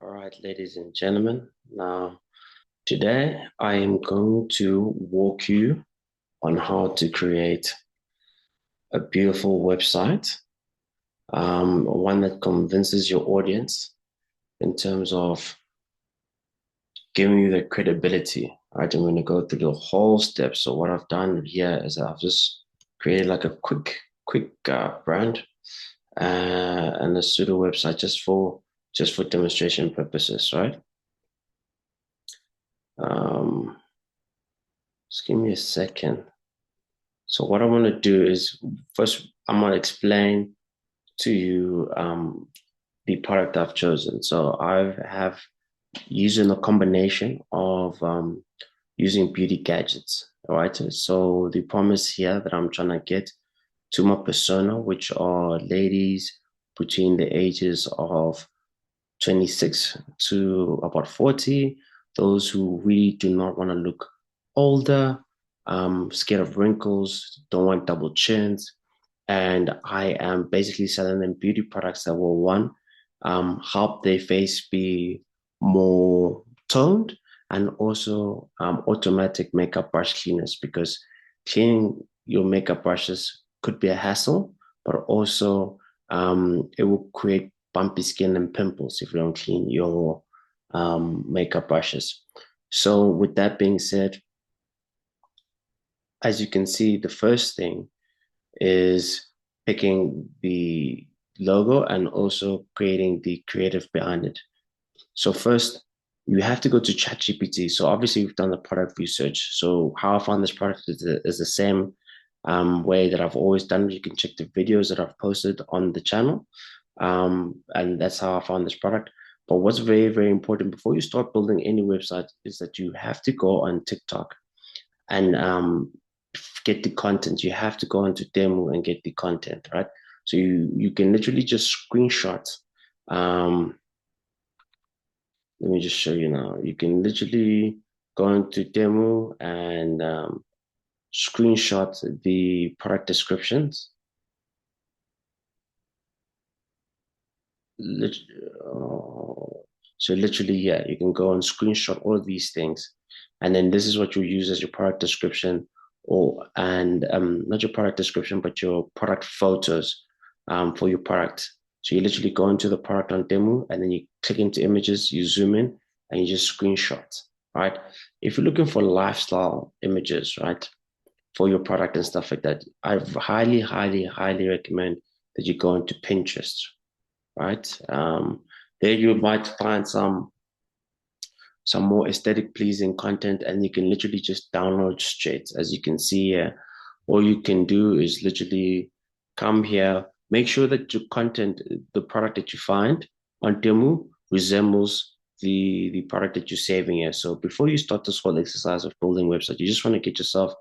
All right, ladies and gentlemen. Now, today I am going to walk you on how to create a beautiful website, one that convinces your audience in terms of giving you the credibility. All right, I'm going to go through the whole step. So what I've done here is I've just created like a quick brand and a pseudo website just for demonstration purposes, right? Um, just give me a second. So what I want to do is first I'm going to explain to you the product I've chosen. So I have using a combination of using beauty gadgets. All right. So the promise here that I'm trying to get to my persona, which are ladies between the ages of 26 to about 40, those who really do not want to look older, scared of wrinkles, don't want double chins. And I am basically selling them beauty products that will, one, help their face be more toned, and also automatic makeup brush cleaners, because cleaning your makeup brushes could be a hassle, but also it will create bumpy skin and pimples if you don't clean your makeup brushes. So with that being said, as you can see, the first thing is picking the logo and also creating the creative behind it. So first, you have to go to ChatGPT. So obviously, we've done the product research. So how I found this product is the same way that I've always done. You can check the videos that I've posted on the channel. And that's how I found this product. But what's very, very important before you start building any website is that you have to go on TikTok and get the content. You have to go into demo and get the content, right? So you can literally just screenshot. Um, Let me just show you now. You can literally go into demo and screenshot the product descriptions. Lit so literally, yeah, you can go and screenshot all of these things, and then this is what you use as your product description, or and not your product description, but your product photos for your product. So you literally go into the product on demo, and then you click into images, you zoom in, and you just screenshot, right? If you're looking for lifestyle images, right, for your product and stuff like that, I highly, highly, highly recommend that you go into Pinterest, right? There you might find some more aesthetic pleasing content, and you can literally just download straight. As you can see here, all you can do is literally come here, make sure that your content, the product that you find on demo resembles the product that you're saving here. So before you start this whole exercise of building website, you just want to get yourself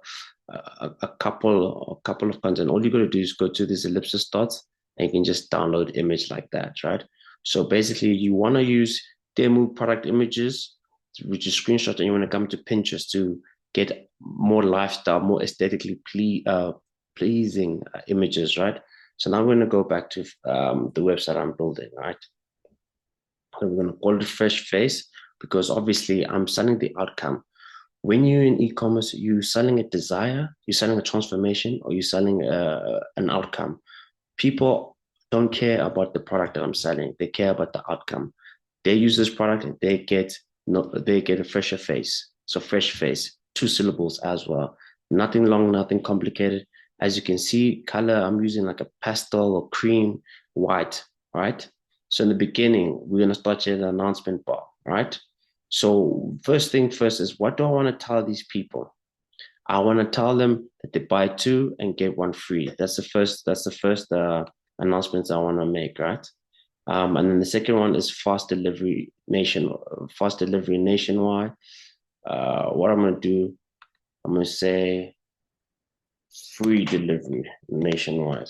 a couple of content. All you got to do is go to these ellipsis dots, and you can just download image like that, right? So basically, you want to use demo product images, which is screenshot, and you want to come to Pinterest to get more lifestyle, more aesthetically pleasing images, right? So now I'm going to go back to the website I'm building, right? And we're going to call it Fresh Face, because obviously I'm selling the outcome. When you're in e-commerce, you're selling a desire, you're selling a transformation, or you're selling an outcome. People don't care about the product that I'm selling. They care about the outcome. They use this product, they get a fresher face. So fresh face, two syllables as well. Nothing long, nothing complicated. As you can see, color, I'm using like a pastel or cream white, right? So in the beginning, we're going to start with an announcement bar, right? So first thing first is, what do I want to tell these people? I want to tell them that they buy two and get one free. That's the first announcements I want to make, right? And then the second one is fast delivery nationwide. What I'm gonna do, I'm gonna say free delivery nationwide.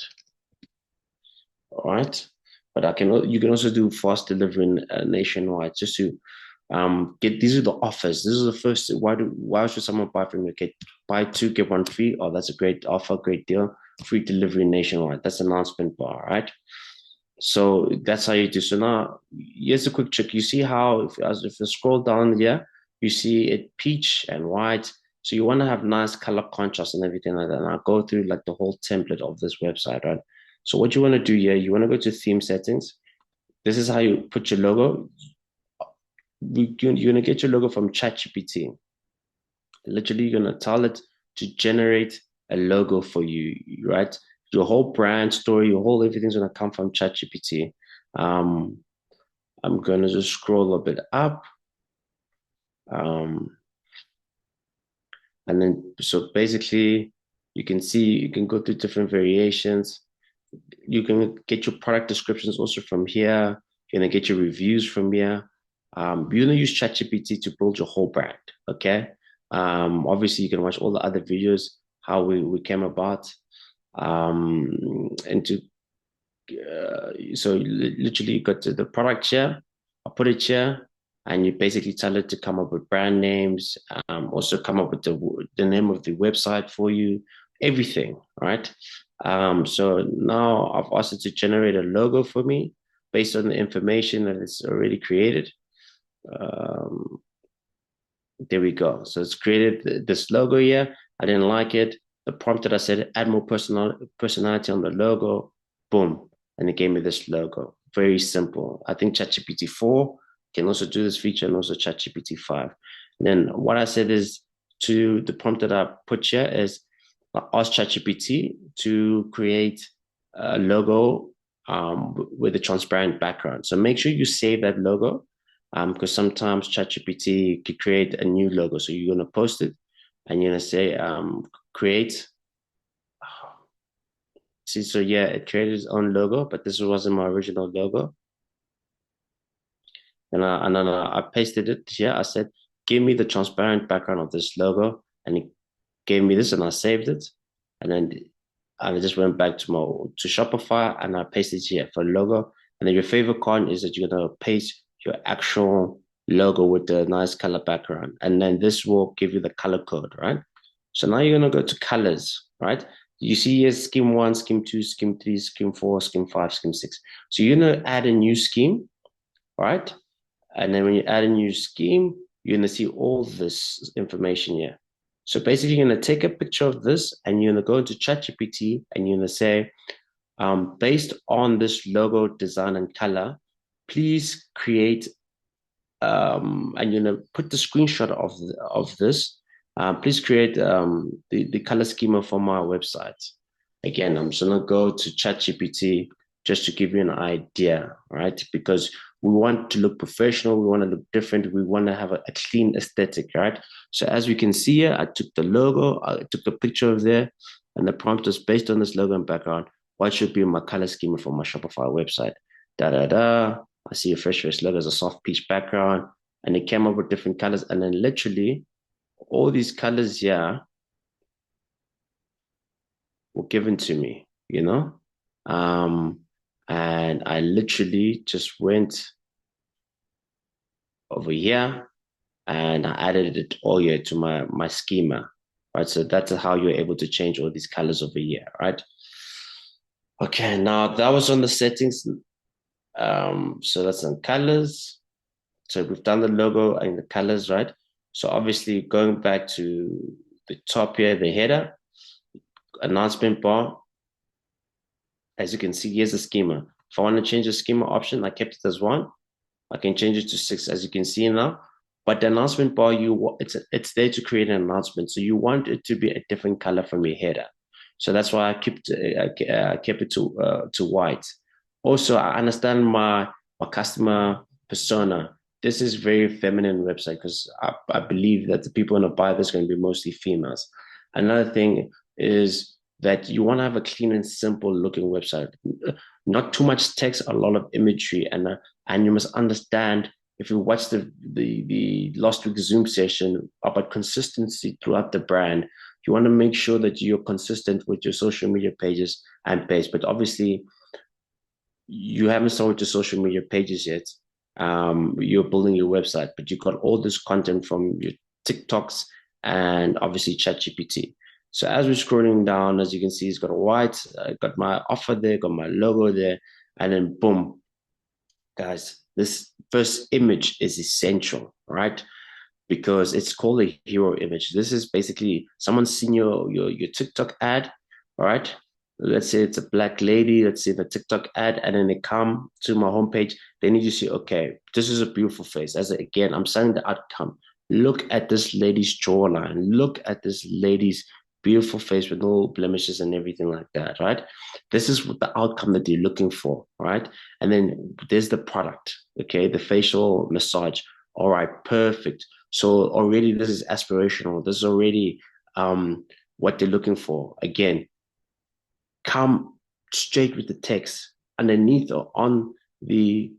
All right, but you can also do fast delivery nationwide, just to get, these are the offers. This is the first. Why should someone buy from you? Get buy two get one free. Oh, that's a great offer, great deal. Free delivery nationwide. That's announcement bar, right? So that's how you do. So now here's a quick trick. You see how if you scroll down here, you see it peach and white. So you want to have nice color contrast and everything like that. And I'll go through like the whole template of this website, right? So what you want to do here, you want to go to theme settings. This is how you put your logo. You're going to get your logo from ChatGPT. Literally, you're going to tell it to generate a logo for you, right? Your whole brand story, your whole everything's going to come from ChatGPT. Um, I'm going to just scroll a bit up. Um, and then, so basically, you can see, you can go through different variations. You can get your product descriptions also from here. You're going to get your reviews from here. You're going to use ChatGPT to build your whole brand, okay? Obviously, you can watch all the other videos, how we came about. And to so literally you got to the product here. I put it here, and you basically tell it to come up with brand names, also come up with the name of the website for you, everything, right? So now I've asked it to generate a logo for me based on the information that it's already created. Um, there we go. So it's created this logo here. I didn't like it. The prompt that I said, add more personality on the logo. Boom. And it gave me this logo. Very simple. I think ChatGPT 4 can also do this feature and also ChatGPT 5. And then what I said is to the prompt that I put here is I asked ChatGPT to create a logo with a transparent background. So make sure you save that logo because sometimes ChatGPT could create a new logo. So you're going to post it and you're going to say, create. See, so yeah, it created its own logo, but this wasn't my original logo. And then I pasted it here. I said, give me the transparent background of this logo. And it gave me this and I saved it. And then I just went back to Shopify and I pasted it here for logo. And then your favorite con is that you're gonna paste your actual logo with the nice color background. And then this will give you the color code, right? So now you're gonna go to colors, right? You see here scheme one, scheme two, scheme three, scheme four, scheme five, scheme six. So you're gonna add a new scheme, right? And then when you add a new scheme, you're going to see all this information here. So basically, you're going to take a picture of this and you're going to go into ChatGPT and you're going to say, based on this logo design and color, please create, and you're going to put the screenshot of this. Please create the color schema for my website. Again, I'm just going to go to ChatGPT just to give you an idea, right? Because we want to look professional, we want to look different, we want to have a clean aesthetic, right? So as we can see here, I took the logo, I took a picture of there, and the prompt is based on this logo and background. What should be my color schema for my Shopify website? Da da da. I see a fresh face logo as a soft peach background, and it came up with different colors, and then literally all these colors here were given to me, you know? And I literally just went over here and I added it all here to my schema, right? So that's how you're able to change all these colors over here, right? Okay, now that was on the settings. So that's on colors. So we've done the logo and the colors, right? So obviously going back to the top here, the header, announcement bar, as you can see, here's the schema. If I want to change the schema option, I kept it as 1. I can change it to 6, as you can see now. But the announcement bar, it's there to create an announcement. So you want it to be a different color from your header. So that's why I kept it to white. Also, I understand my customer persona. This is very feminine website because I believe that the people going to buy this are going to be mostly females. Another thing is that you want to have a clean and simple looking website. Not too much text, a lot of imagery, and you must understand if you watch the last week's Zoom session about consistency throughout the brand, you want to make sure that you're consistent with your social media pages and page. But obviously, you haven't started your social media pages yet. You're building your website, but you got all this content from your TikToks and obviously ChatGPT. So as we're scrolling down, as you can see, it's got a white, got my offer there, got my logo there. and then boom, guys, this first image is essential, right? Because it's called a hero image. This is basically someone's seen your TikTok ad, all right? Let's say it's a black lady, let's say the TikTok ad, and then they come to my homepage. They need to see, okay, this is a beautiful face. Again, I'm selling the outcome. Look at this lady's jawline. Look at this lady's beautiful face with no blemishes and everything like that, right? This is what the outcome that you're looking for, right? And then there's the product, okay? The facial massage. All right, perfect. So already this is aspirational. This is already what they're looking for. Again, come straight with the text underneath or on the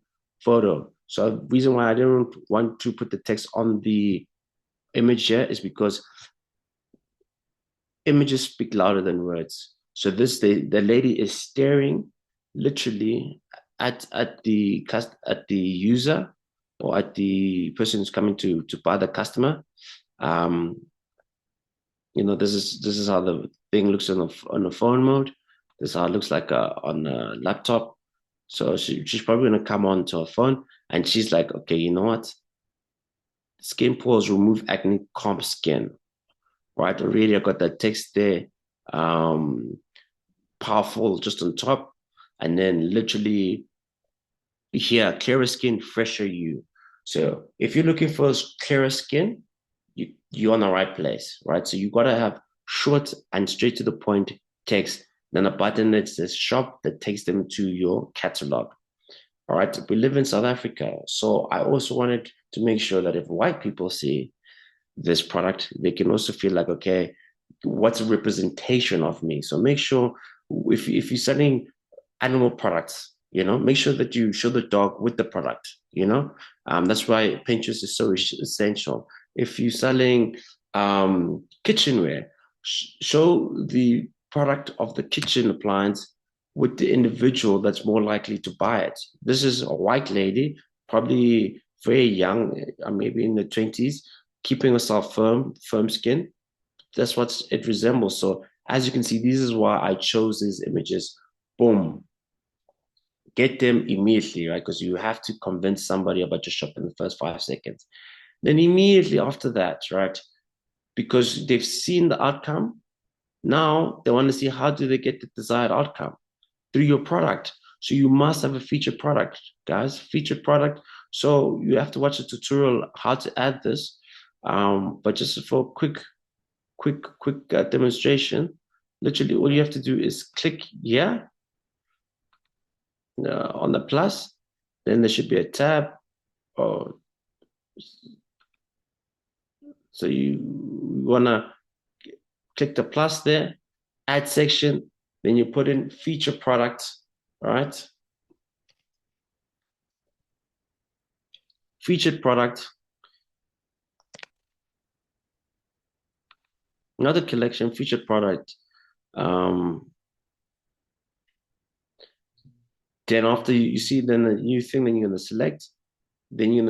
photo. So the reason why I didn't want to put the text on the image here is because images speak louder than words. So the lady is staring literally at the user or at the person who's coming to buy the customer. Um, this is how the thing looks on the phone mode. This is how it looks like on a laptop. So she's probably gonna come on to her phone and she's like, okay, you know what? Skin pores remove acne, calm skin. Right? Already I got that text there. Um, Powerful just on top. And then literally here, clearer skin, fresher you. So if you're looking for clearer skin, you're on the right place, right? So you gotta have short and straight to the point text, then a button that says shop that takes them to your catalog. All right. We live in South Africa. So I also wanted to make sure that if white people see this product, they can also feel like, okay, what's a representation of me? So make sure if you're selling animal products, make sure that you show the dog with the product. That's why Pinterest is so essential. If you're selling kitchenware, show the product of the kitchen appliance with the individual that's more likely to buy it. This is a white lady, probably very young, maybe in the 20s, keeping herself firm skin. That's what it resembles. So as you can see, this is why I chose these images. Boom. Get them immediately, right? Because you have to convince somebody about your shop in the first 5 seconds. Then immediately after that, right? Because they've seen the outcome, now they want to see how do they get the desired outcome through your product. So you must have a featured product, guys, featured product. So you have to watch a tutorial how to add this. But just for a quick demonstration, literally all you have to do is click here on the plus, then there should be a tab. Or so you wanna click the plus there, add section, then you put in feature product, all right? Featured product, another collection, featured product. Then after you see then the new thing, then you're gonna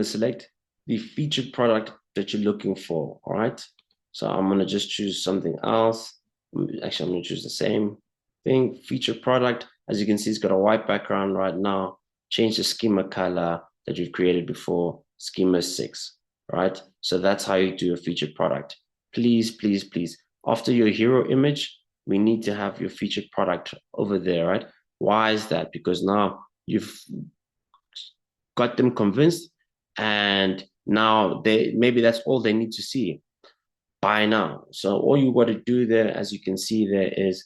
select, the featured product that you're looking for, all right? So I'm gonna just choose something else. Actually, I'm gonna choose the same thing, featured product. As you can see, it's got a white background right now. Change the schema color that you've created before, schema 6, right? So that's how you do a featured product. Please, please, please, after your hero image, we need to have your featured product over there, right? Why is that? Because now you've got them convinced, and now maybe that's all they need to see by now. So all you got to do there, as you can see there, is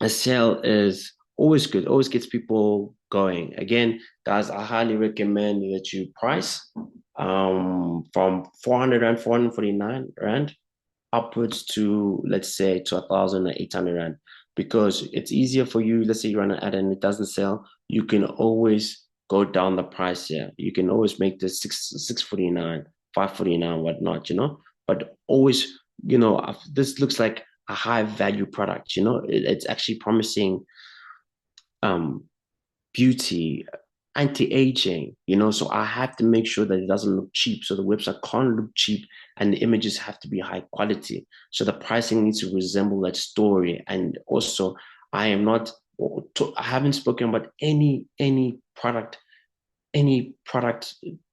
a sale is always good, always gets people going. Again, guys, I highly recommend that you price from 400 Rand, 449 Rand upwards to, let's say, to 1,800 Rand, because it's easier for you. Let's say you run an ad and it doesn't sell, you can always go down the price here. You can always make this 649, 549, whatnot. But always, this looks like a high value product. It's actually promising um beauty, anti-aging, so I have to make sure that it doesn't look cheap. So the website can't look cheap and the images have to be high quality. So the pricing needs to resemble that story. And also, I am not I haven't spoken about any product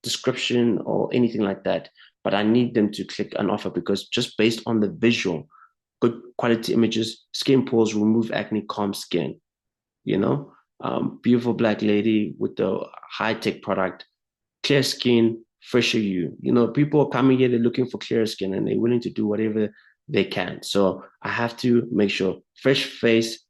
description or anything like that, but I need them to click an offer because just based on the visual, good quality images, skin pores, remove acne, calm skin, you know, beautiful black lady with the high-tech product, clear skin, fresher you. You know, people are coming here, they're looking for clear skin and they're willing to do whatever they can. So I have to make sure fresh face,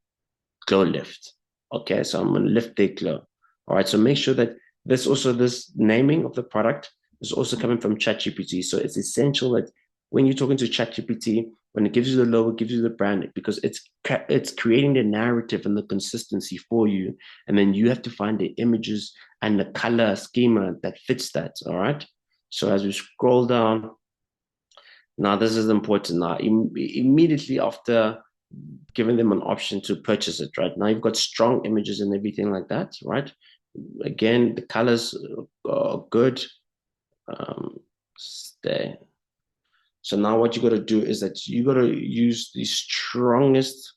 glow lift. Okay, so I'm gonna lift their glow. All right, so make sure that this naming of the product is also coming from ChatGPT. So it's essential that when you're talking to ChatGPT, when it gives you the logo, it gives you the brand, because it's creating the narrative and the consistency for you, and then you have to find the images and the color schema that fits that. All right. So as we scroll down, now this is important. Now immediately after giving them an option to purchase it, right? Now you've got strong images and everything like that, right? Again, the colors are good. Stay. So now what you got to do is that you got to use the strongest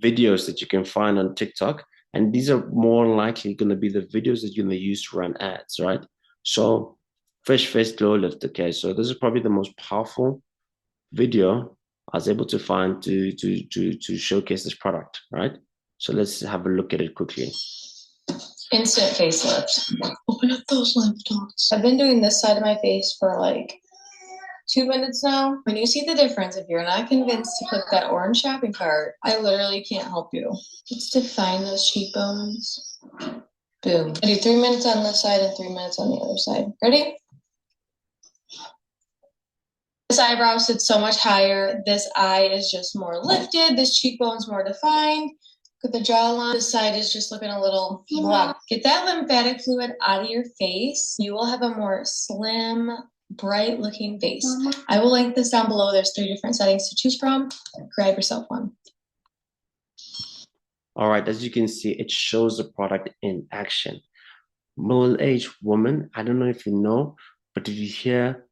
videos that you can find on TikTok. And these are more likely going to be the videos that you're going to use to run ads, right? So fresh face glow lift. Okay, so this is probably the most powerful video I was able to find to showcase this product, right? So let's have a look at it quickly. Instant facelift. Open up those lymph nodes. I've been doing this side of my face for like 2 minutes now. When you see the difference, if you're not convinced to click that orange shopping cart, I literally can't help you. Let's define those cheekbones. Boom. I do 3 minutes on this side and 3 minutes on the other side. Ready? This eyebrow sits so much higher. This eye is just more lifted. This cheekbone's more defined. Look at the jawline. This side is just looking a little blah. Get that lymphatic fluid out of your face. You will have a more slim, bright looking face. I will link this down below. There's 3 different settings to choose from. Grab yourself one. All right, as you can see, it shows the product in action. Middle-aged woman, I don't know if you know, but if you hear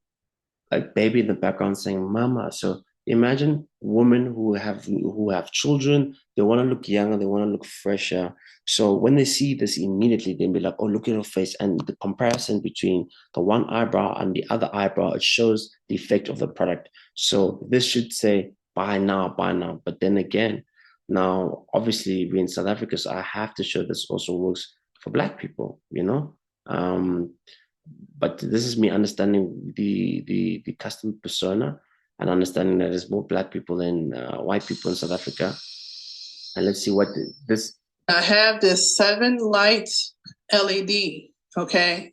a baby in the background saying mama, so imagine women who have children, they want to look younger, they want to look fresher. So when they see this immediately, they'll be like, oh, look at her face. And the comparison between the one eyebrow and the other eyebrow, it shows the effect of the product. So this should say buy now, buy now. But then again, now obviously we're in South Africa, so I have to show this also works for Black people, you know. But this is me understanding the customer persona and understanding that there's more Black people than white people in South Africa. And let's see what this. I have this 7 light LED, okay,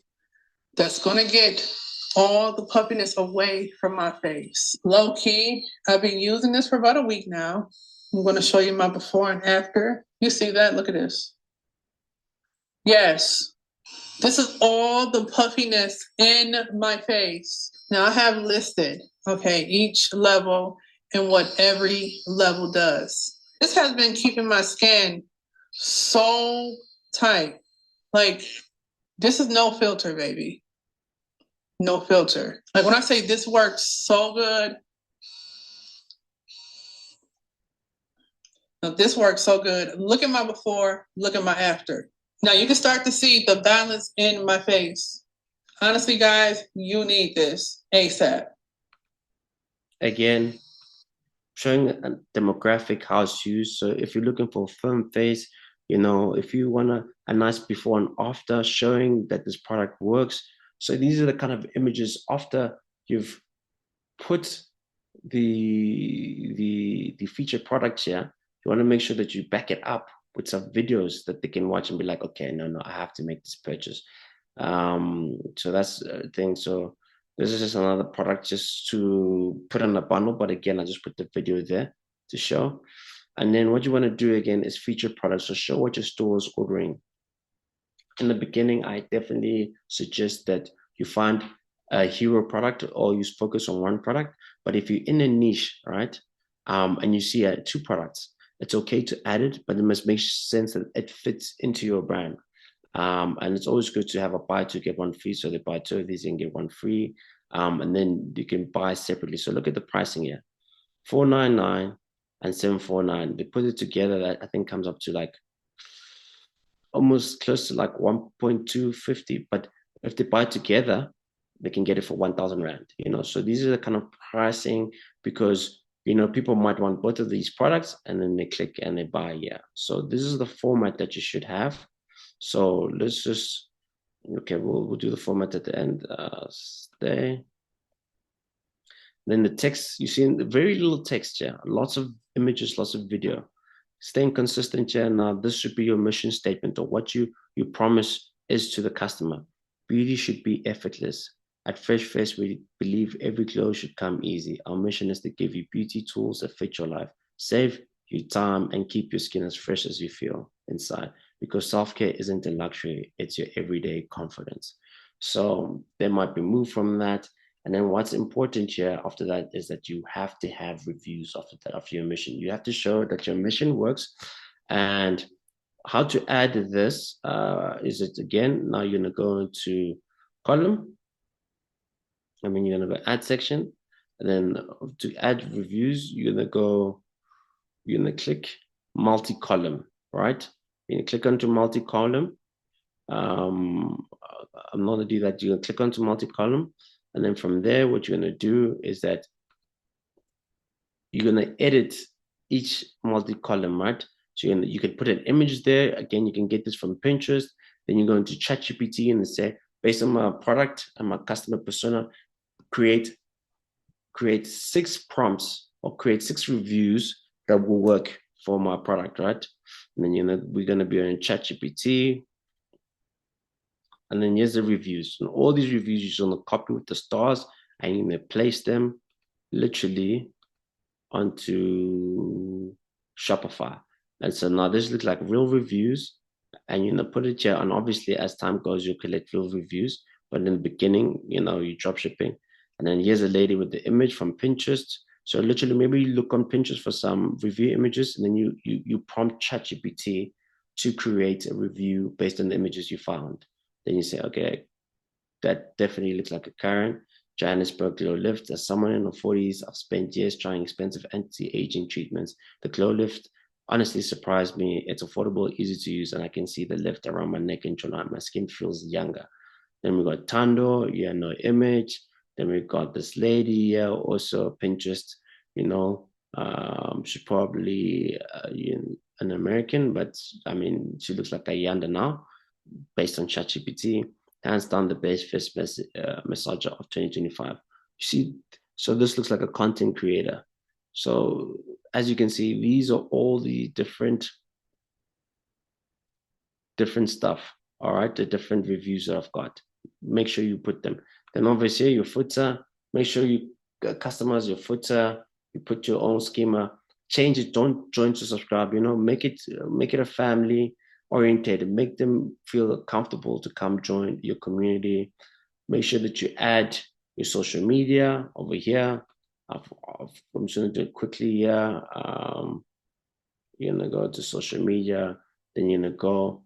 that's going to get all the puffiness away from my face. Low key, I've been using this for about a week now. I'm going to show you my before and after. You see that? Look at this. Yes. This is all the puffiness in my face. Now I have listed, okay, each level and what every level does. This has been keeping my skin so tight. Like, this is no filter, baby. No filter. Like when I say this works so good, now this works so good. Look at my before, look at my after. Now you can start to see the balance in my face. Honestly, guys, you need this ASAP. Again, showing a demographic how it's used. So if you're looking for a firm face, you know, if you want a nice before and after showing that this product works. So these are the kind of images after you've put the featured product here. You want to make sure that you back it up with some videos that they can watch and be like, okay, no, I have to make this purchase. So that's a thing. So this is just another product just to put in a bundle. But again, I just put the video there to show. And then what you want to do again is feature products. So show what your store is ordering. In the beginning, I definitely suggest that you find a hero product or you focus on one product. But if you're in a niche, right, and you see 2 products, it's okay to add it, but it must make sense that it fits into your brand. And it's always good to have a buy 2 get 1 free. So they buy 2 of these and get 1 free. And then you can buy separately. So look at the pricing here. 499 and 749. They put it together, that I think comes up to like almost close to like 1.250. But if they buy it together, they can get it for 1,000 Rand, you know. So these are the kind of pricing, because you know people might want both of these products and then they click and they buy. Yeah. So this is the format that you should have. So let's just, okay, we'll do the format at the end. Stay. Then the text, you see very little text here, lots of images, lots of video. Staying consistent here. Now, this should be your mission statement, or what you promise is to the customer. Beauty should be effortless. At Fresh Face, we believe every glow should come easy. Our mission is to give you beauty tools that fit your life, save you time, and keep your skin as fresh as you feel inside. Because self-care isn't a luxury, it's your everyday confidence. So there might be move from that. And then what's important here after that is that you have to have reviews after that, after your mission. You have to show that your mission works. And how to add this is it again, now you're gonna go into column. I mean, you're gonna go add section. And then to add reviews, you're gonna click multi-column, right? You're gonna click onto multi-column. I'm not gonna do that. You're gonna click onto multi-column. And then from there, what you're going to do is that you're going to edit each multi-column, right? So you can put an image there. Again, you can get this from Pinterest. Then you go into ChatGPT and say, based on my product and my customer persona, create 6 prompts or create 6 reviews that will work for my product, right? And then we're going to be on ChatGPT. And then here's the reviews. And all these reviews, you're just going to copy with the stars and you're going to place them literally onto Shopify. And so now this looks like real reviews. And you're going to put it here. And obviously, as time goes, you'll collect real reviews. But in the beginning, you're drop shipping. And then here's a lady with the image from Pinterest. So literally, maybe you look on Pinterest for some review images, and then you prompt ChatGPT to create a review based on the images you found. Then you say, okay, that definitely looks like a Karen. Johannesburg Glow Lift. As someone in her 40s, I've spent years trying expensive anti-aging treatments. The Glow Lift honestly surprised me. It's affordable, easy to use, and I can see the lift around my neck and jawline. My skin feels younger. Then we got Tando, no image. Then we got this lady here, also Pinterest, she's probably an American, but I mean, she looks like a Yanda now, based on ChatGPT. Hands down the best face massager of 2025. You see, so this looks like a content creator. So as you can see, these are all the different stuff. All right, the different reviews that I've got. Make sure you put them. Then obviously your footer, make sure you customize your footer. You put your own schema. Change it. Don't join to subscribe. Make it a family oriented. Make them feel comfortable to come join your community. Make sure that you add your social media over here. I'm just going to do it quickly here. You're going to go to social media. Then you're going to go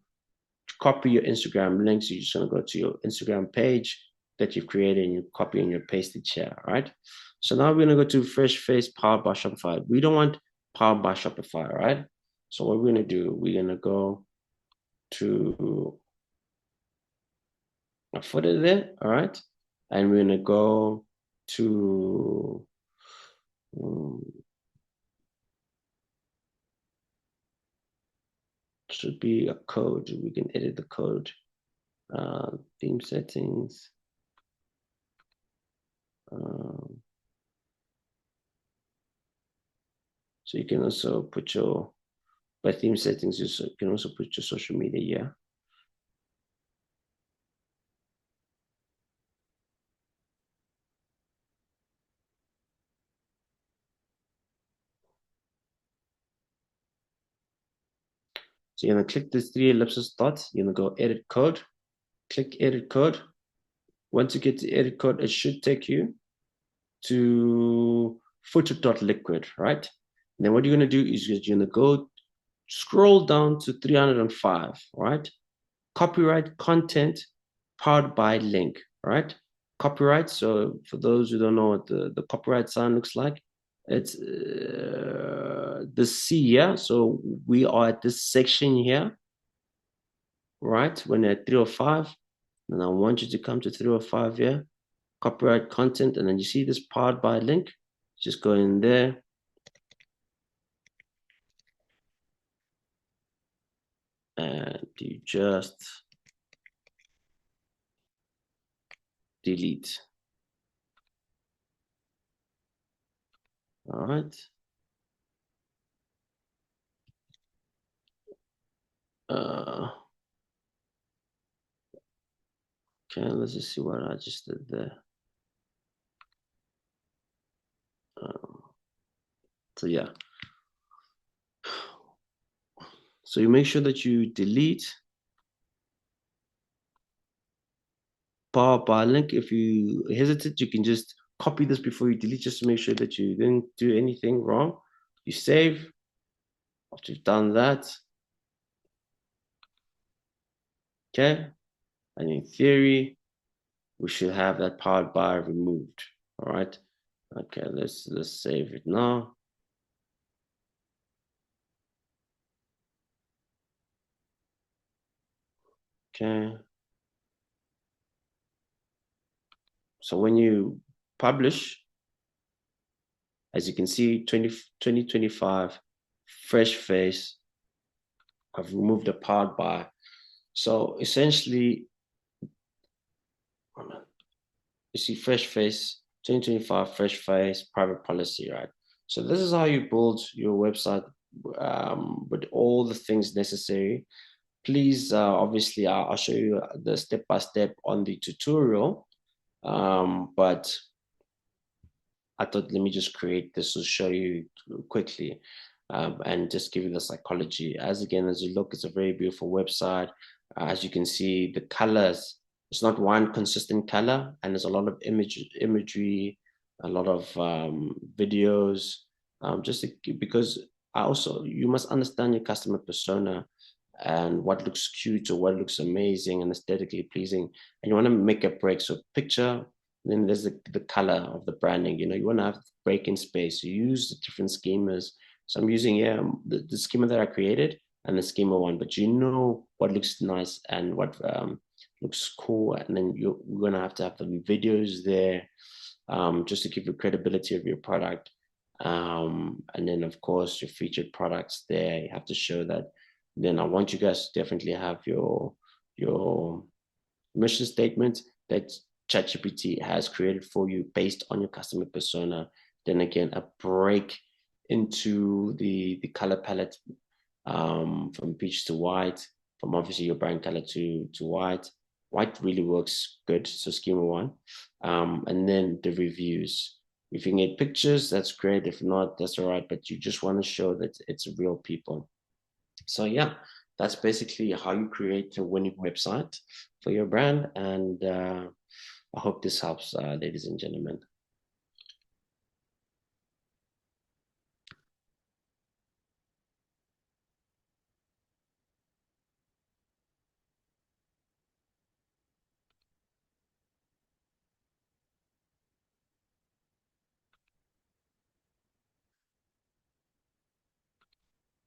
copy your Instagram links. You're just going to go to your Instagram page that you've created and you copy and you paste it here, right? So now we're going to go to Fresh Face Powered by Shopify. We don't want Powered by Shopify, right? So what we're going to do, we're going to go to a footer there, all right? And we're going to go to should be a code. We can edit the code. Theme settings. So you can also put by theme settings, you can also put your social media here. So you're going to click this 3 ellipsis dots. You're going to go edit code. Click edit code. Once you get to edit code, it should take you to footer.liquid, right? And then what you're going to do is you're going to go scroll down to 305, right? Copyright content powered by link, right? Copyright. So for those who don't know what the copyright sign looks like, It's the C, yeah? So we are at this section here, right? When at 305, and I want you to come to 305 here, copyright content, and then you see this powered by link. Just go in there. And you just delete. All right. Okay, let's just see what I just did there. So yeah. So you make sure that you delete power by link. If you hesitate, you can just copy this before you delete, just to make sure that you didn't do anything wrong. You save. After you've done that, okay, and in theory, we should have that powered by removed. All right. Okay, let's save it now. Okay. So when you publish, as you can see, 2025 fresh face, I've removed the powered by. So essentially, you see fresh face, 2025 fresh face, private policy, right? So this is how you build your website with all the things necessary. Please, obviously, I'll show you the step-by-step on the tutorial, but I thought, let me just create this to show you quickly and just give you the psychology. As again, as you look, it's a very beautiful website. As you can see, the colors, it's not one consistent color, and there's a lot of imagery, a lot of videos, because you must understand your customer persona and what looks cute or what looks amazing and aesthetically pleasing. And you want to make a break. So picture, then there's the color of the branding. You want to have break in space. You use the different schemas. So I'm using the schema that I created and the schema one, but you know what looks nice and what looks cool. And then you're going to have the videos there just to give you credibility of your product. And then, of course, your featured products there. You have to show that. Then I want you guys to definitely have your mission statement that ChatGPT has created for you based on your customer persona. Then again, a break into the color palette from peach to white, from obviously your brand color to white. White really works good, so schema one. And then the reviews. If you can get pictures, that's great. If not, that's all right. But you just want to show that it's real people. So yeah, that's basically how you create a winning website for your brand. And I hope this helps, ladies and gentlemen.